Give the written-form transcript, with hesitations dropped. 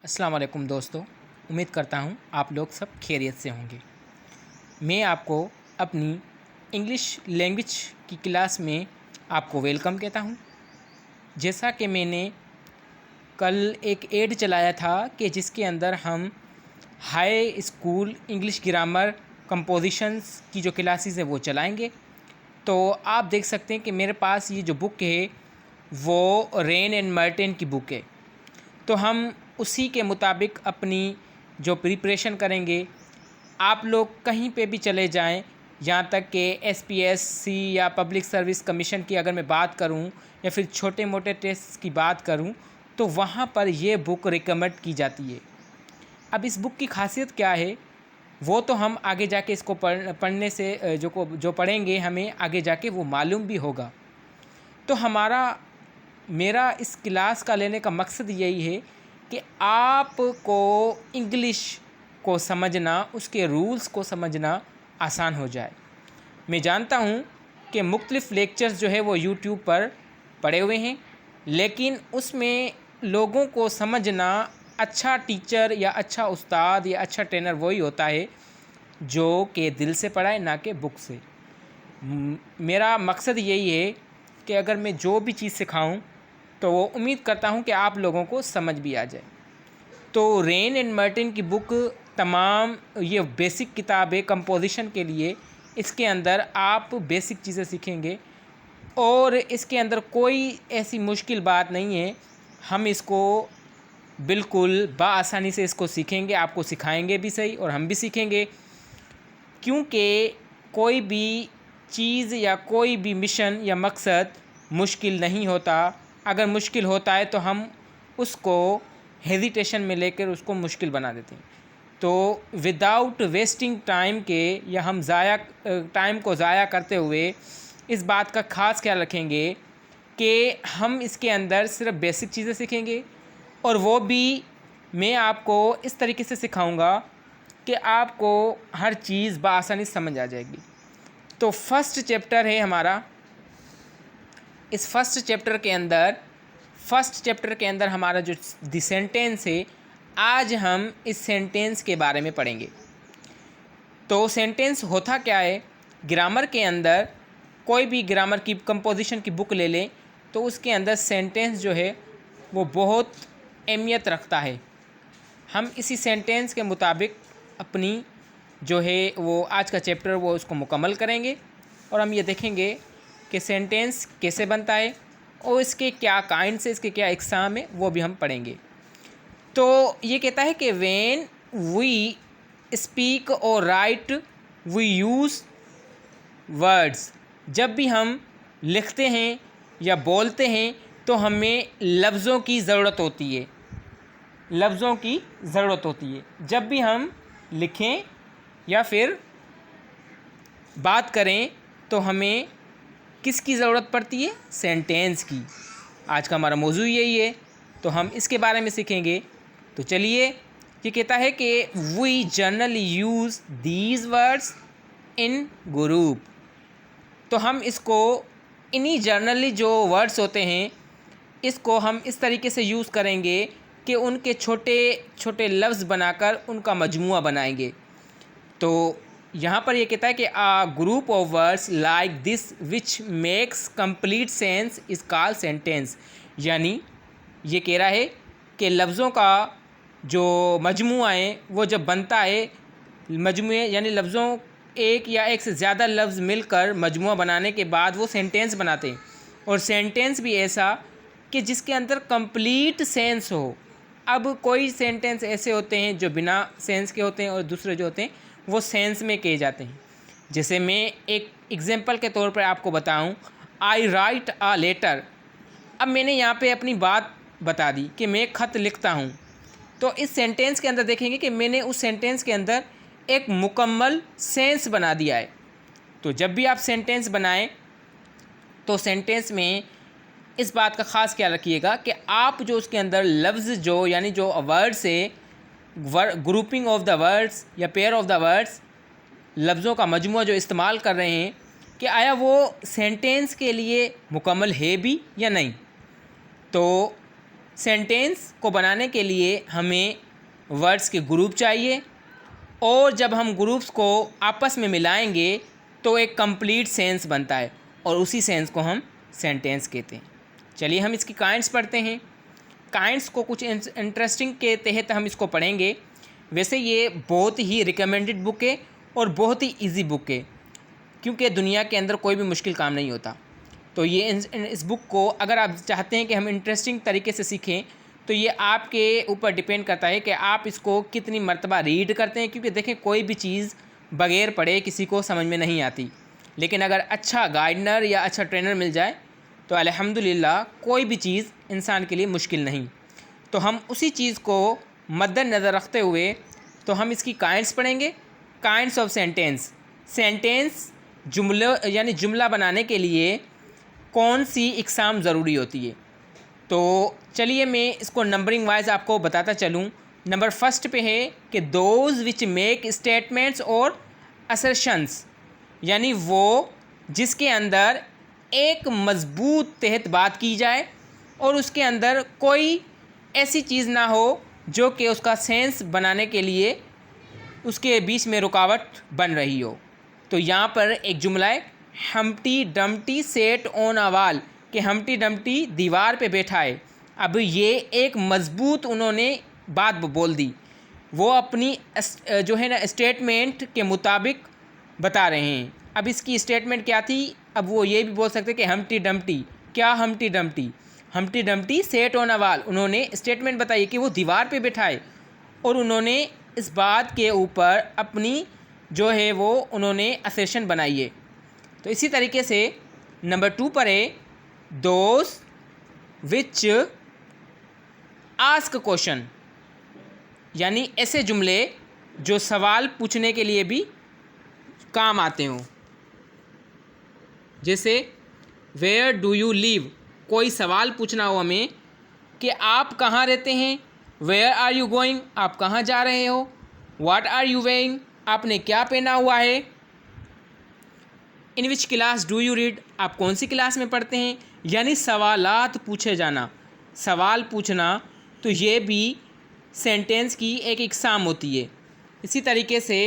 अस्सलाम वालेकुम दोस्तों। उम्मीद करता हूँ आप लोग सब खैरियत से होंगे। मैं आपको अपनी इंग्लिश लैंग्वेज की क्लास में आपको वेलकम कहता हूँ। जैसा कि मैंने कल एक ऐड चलाया था कि जिसके अंदर हम high school English grammar compositions की जो क्लासेस है वो चलाएंगे। तो आप देख सकते हैं कि मेरे पास ये जो बुक है वो रेन एंड मार्टिन की बुक है। तो हम उसी के मुताबिक अपनी जो प्रिपरेशन करेंगे। आप लोग कहीं पे भी चले जाएं, यहाँ तक कि एसपीएससी या पब्लिक सर्विस कमीशन की अगर मैं बात करूं या फिर छोटे मोटे टेस्ट की बात करूं तो वहाँ पर ये बुक रिकमेंड की जाती है। अब इस बुक की खासियत क्या है वो तो हम आगे जाके इसको पढ़ने से जो पढ़ेंगे हमें आगे जाके वो मालूम भी होगा। तो मेरा इस क्लास का लेने का मकसद यही है कि आपको इंग्लिश को समझना, उसके रूल्स को समझना आसान हो जाए। मैं जानता हूँ कि मुख्तलिफ़ लेक्चर्स जो है वो यूट्यूब पर पड़े हुए हैं, लेकिन उसमें लोगों को समझना, अच्छा टीचर या अच्छा उस्ताद या अच्छा ट्रेनर वही होता है जो कि दिल से पढ़ाए, ना कि बुक से। मेरा मकसद यही है कि अगर मैं जो भी चीज़ सिखाऊं तो वो उम्मीद करता हूं कि आप लोगों को समझ भी आ जाए। तो रेन एंड मार्टिन की बुक तमाम ये बेसिक किताब है कंपोजिशन के लिए। इसके अंदर आप बेसिक चीज़ें सीखेंगे और इसके अंदर कोई ऐसी मुश्किल बात नहीं है। हम इसको बिल्कुल बआसानी से इसको सीखेंगे, आपको सिखाएंगे भी सही और हम भी सीखेंगे, क्योंकि कोई भी चीज़ या कोई भी मिशन या मकसद मुश्किल नहीं होता। अगर मुश्किल होता है तो हम उसको हेजिटेशन में लेकर उसको मुश्किल बना देते हैं। तो विदाउट वेस्टिंग टाइम के या हम टाइम को ज़ाया करते हुए इस बात का ख़ास ख्याल रखेंगे कि हम इसके अंदर सिर्फ बेसिक चीज़ें सीखेंगे और वो भी मैं आपको इस तरीके से सिखाऊंगा कि आपको हर चीज़ बआसानी समझ आ जाएगी। तो फर्स्ट चैप्टर है हमारा। इस फर्स्ट चैप्टर के अंदर हमारा जो द सेंटेंस है, आज हम इस सेंटेंस के बारे में पढ़ेंगे। तो सेंटेंस होता क्या है, ग्रामर के अंदर कोई भी ग्रामर की कंपोजिशन की बुक ले लें तो उसके अंदर सेंटेंस जो है वो बहुत अहमियत रखता है। हम इसी सेंटेंस के मुताबिक अपनी जो है वो आज का चैप्टर वो उसको मुकम्मल करेंगे और हम ये देखेंगे कि सेंटेंस कैसे बनता है और इसके क्या काइंड्स है, इसके क्या एग्ज़ाम है, वो भी हम पढ़ेंगे। तो ये कहता है कि व्हेन वी स्पीक और राइट वी यूज़ वर्ड्स। जब भी हम लिखते हैं या बोलते हैं तो हमें लफ्ज़ों की ज़रूरत होती है। जब भी हम लिखें या फिर बात करें तो हमें किसकी ज़रूरत पड़ती है? सेंटेंस की। आज का हमारा मौजू यही है, तो हम इसके बारे में सीखेंगे। तो चलिए, ये कहता है कि we generally use these words in group. तो हम इसको इन्हीं जनरली जो वर्ड्स होते हैं इसको हम इस तरीके से यूज़ करेंगे कि उनके छोटे छोटे लफ्ज़ बनाकर उनका मजमुआ बनाएंगे। तो यहाँ पर ये कहता है कि a group of words like this which makes complete sense is called sentence. यानी ये कह रहा है कि लफ्ज़ों का जो मजमुआ है वो जब बनता है, मजमुए यानी लफ्ज़ों एक या एक से ज़्यादा लफ्ज़ मिलकर मजमुआ बनाने के बाद वो सेंटेंस बनाते हैं। और सेंटेंस भी ऐसा कि जिसके अंदर कंप्लीट सेंस हो। अब कोई सेंटेंस ऐसे होते हैं जो बिना सेंस के होते हैं और दूसरे जो होते हैं वो सेंस में कहे जाते हैं। जैसे मैं एक एग्जांपल के तौर पर आपको बताऊं, आई राइट अ लेटर। अब मैंने यहाँ पे अपनी बात बता दी कि मैं ख़त लिखता हूँ। तो इस सेंटेंस के अंदर देखेंगे कि मैंने उस सेंटेंस के अंदर एक मुकम्मल सेंस बना दिया है। तो जब भी आप सेंटेंस बनाएं तो सेंटेंस में इस बात का ख़ास ख्याल रखिएगा कि आप जो उसके अंदर लफ्ज़ जो यानी जो वर्ड्स है, ग्रुपिंग ऑफ द वर्ड्स या पेयर ऑफ द वर्ड्स, लफ्ज़ों का मजमूआ जो इस्तेमाल कर रहे हैं, कि आया वो सेंटेंस के लिए मुकम्मल है भी या नहीं। तो सेंटेंस को बनाने के लिए हमें वर्ड्स के ग्रुप चाहिए, और जब हम ग्रुप्स को आपस में मिलाएंगे तो एक कंप्लीट सेंस बनता है, और उसी सेंस को हम सेंटेंस कहते हैं। चलिए हम इसकी काइंड्स पढ़ते हैं। काइंड्स को कुछ इंटरेस्टिंग के तहत हम इसको पढ़ेंगे। वैसे ये बहुत ही रिकमेंडेड बुक है और बहुत ही इजी बुक है, क्योंकि दुनिया के अंदर कोई भी मुश्किल काम नहीं होता। तो ये इस बुक को अगर आप चाहते हैं कि हम इंटरेस्टिंग तरीके से सीखें, तो ये आपके ऊपर डिपेंड करता है कि आप इसको कितनी मर्तबा रीड करते हैं। क्योंकि देखें, कोई भी चीज़ बग़ैर पढ़े किसी को समझ में नहीं आती, लेकिन अगर अच्छा गाइडर या अच्छा ट्रेनर मिल जाए तो अल्हम्दुलिल्लाह कोई भी चीज़ इंसान के लिए मुश्किल नहीं। तो हम उसी चीज़ को मद्देनज़र रखते हुए तो हम इसकी काइंड्स पढ़ेंगे। Kinds of sentence. सेंटेंस जुमला बनाने के लिए कौन सी इकसाम ज़रूरी होती है। तो चलिए मैं इसको नंबरिंग वाइज आपको बताता चलूँ। नंबर फर्स्ट पे है कि दोज विच मेक स्टेटमेंट्स और असर्शंस, यानी वो जिसके अंदर एक मज़बूत तहत बात की जाए और उसके अंदर कोई ऐसी चीज़ ना हो जो कि उसका सेंस बनाने के लिए उसके बीच में रुकावट बन रही हो। तो यहाँ पर एक जुमला है, Humpty Dumpty set on a wall, कि हम्टी डम्टी दीवार पे बैठा है। अब ये एक मज़बूत उन्होंने बात बोल दी, वो अपनी जो है ना स्टेटमेंट के मुताबिक बता रहे हैं। अब इसकी स्टेटमेंट क्या थी, अब वो ये भी बोल सकते कि हम्टी डम्टी, क्या Humpty Dumpty set on a wall, उन्होंने स्टेटमेंट बताई कि वो दीवार पे बैठा है, और उन्होंने इस बात के ऊपर अपनी जो है वो उन्होंने असेशन बनाई है। तो इसी तरीके से नंबर 2 पर है दोज विच आस्क क्वेश्चन, यानी ऐसे जुमले जो सवाल पूछने के लिए भी काम आते हों। जैसे वेयर डू यू लिव, कोई सवाल पूछना हो हमें कि आप कहाँ रहते हैं। वेयर आर यू गोइंग, आप कहाँ जा रहे हो। व्हाट आर यू वेयरिंग, आपने क्या पहना हुआ है। In which class do you read, आप कौन सी क्लास में पढ़ते हैं। यानी सवालात पूछे जाना, सवाल पूछना, तो ये भी सेंटेंस की एक इकसाम होती है। इसी तरीके से